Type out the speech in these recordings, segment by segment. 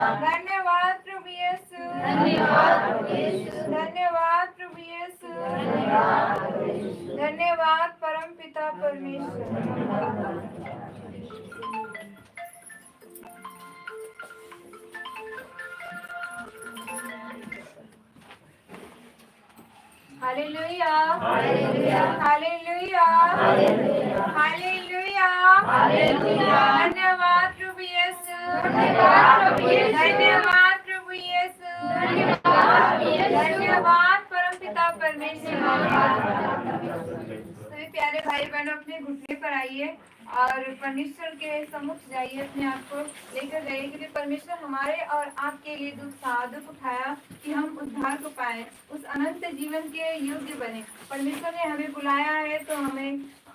धन्यवाद प्रभु यीशु, धन्यवाद प्रभु यीशु, धन्यवाद परम पिता परमेश्वर। Hallelujah, hallelujah, hallelujah, hallelujah, hallelujah. धन्यवाद प्रभु यीशु, धन्यवाद प्रभु यीशु, धन्यवाद परम पिता परमेश्वर। सभी प्यारे भाई बहनों अपने घुटने पर आइए और परमेश्वर के सम्मुख जाइए, अपने आप को लेकर जाइए, क्योंकि परमेश्वर हमारे और आपके लिए दुख उठाया कि हम उद्धार को पाए, उस अनंत जीवन के योग्य बने। परमेश्वर ने हमें बुलाया है तो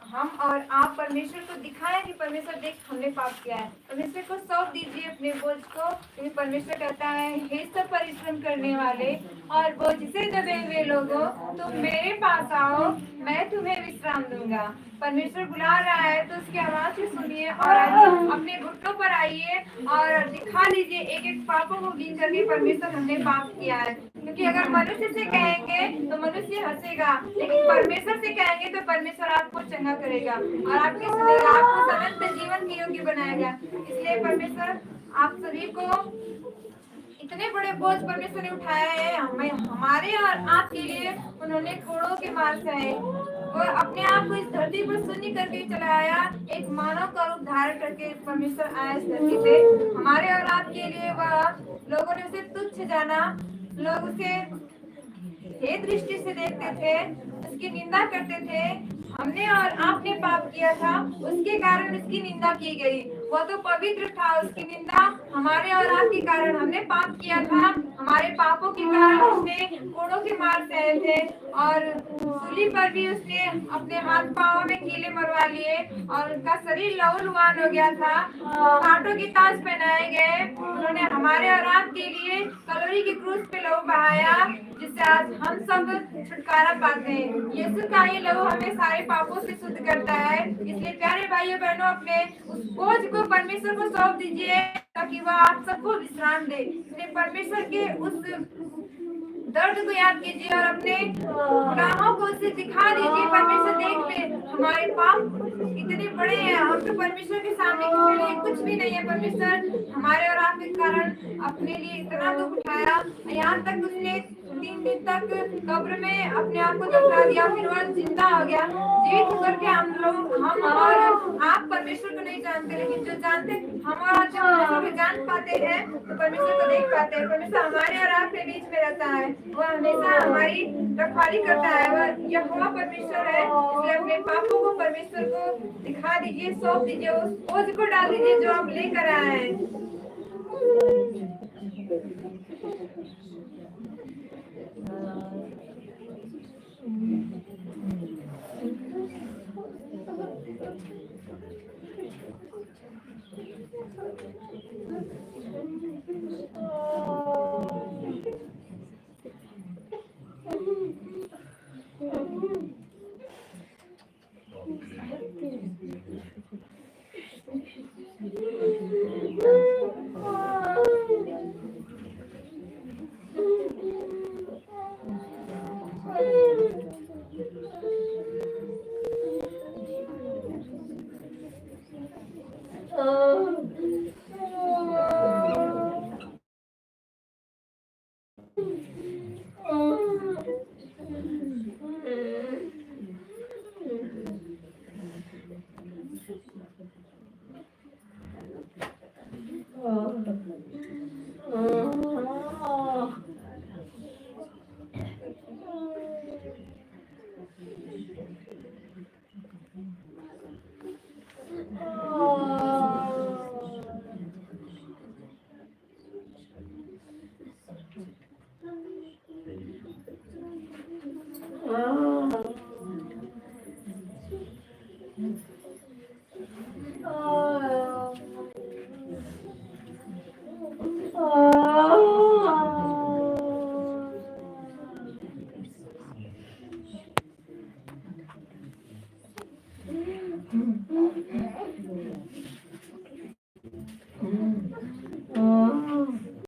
हम और आप परमेश्वर को दिखाएं कि परमेश्वर देख हमने पाप किया है। परमेश्वर को सौंप दीजिए अपने बोझ को, क्योंकि परमेश्वर कहता है, हे सब परिश्रम करने वाले और बोझ से दबे हुए लोगों, तुम मेरे पास आओ, मैं तुम्हें विश्राम दूंगा। परमेश्वर बुला रहा है तो उसकी आवाज से सुनिए और अपने घुटनों पर आइए और दिखा दीजिए एक एक पापों को गिन करके परमेश्वर हमने पाप किया है। क्योंकि अगर मनुष्य से कहेंगे तो मनुष्य हंसेगा, लेकिन परमेश्वर से कहेंगे तो परमेश्वर आपको चंगा करेगा और आपकी सुनेगा, आपको अनंत जीवन के योग्य बनाएगा। इसलिए परमेश्वर आप सभी को इतने बड़े बोझ परमेश्वर ने उठाया है हमारे और आपके लिए। उन्होंने कोड़ों के मार सहे, वो अपने आप को इस धरती पर शून्य करके चला आया, एक मानव का रूप धारण करके परमेश्वर आया इस धरती पे हमारे और आपके लिए। वह लोगों ने उसे तुच्छ जाना, लोग उसे हे दृष्टि से देखते थे, उसकी निंदा करते थे। हमने और आपने पाप किया था, उसके कारण उसकी निंदा की गई। वह तो पवित्र था, उसकी निंदा हमारे और आपके कारण, हमने पाप किया था, हमारे पापों के कारण उसने कोड़ों के मार सहे थे और सूली पर भी उसने अपने हाथ पांव में कीले मरवा लिए और उनका शरीर लहूलुहान हो गया था। कांटों के ताज पहनाए गए। उन्होंने हमारे और आपके लिए कलोरी के क्रूस पे लहू बहाया, जिससे आज हम सब छुटकारा पाते हैं। यीशु का ये लहू हमें सारे पापों से शुद्ध करता है। इसलिए प्यारे भाइयों बहनों अपने उस बोझ को परमेश्वर को सौंप दीजिए ताकि वह आप सबको विश्राम दे। इसलिए परमेश्वर के उस दर्द को याद कीजिए और अपने गुनाहों को उसे दिखा दीजिए। परमेश्वर देख ले हमारे पाप इतने बड़े हैं, हम तो परमेश्वर के सामने किसी लिए कुछ भी नहीं है। परमेश्वर हमारे और आपके कारण अपने लिए इतना दुख उठाया, यहाँ तक उसने 3 दिन तक कब्र में अपने आप को दफना दिया, फिर वह जिंदा हो गया। जीवित होकर के हम और आप परमेश्वर को नहीं जानते, लेकिन जो जानते हम और आप परमेश्वर को जान पाते हैं तो परमेश्वर को देख पाते हैं। परमेश्वर हमारे और आपके बीच में रहता है, वह हमेशा हमारी रखवाली करता है। वह यहोवा परमेश्वर है। इसलिए अपने पापों को परमेश्वर को दिखा दीजिए, सौंप दीजिए, उस बोझ को डाल दीजिए जो हम लेकर आए हैं।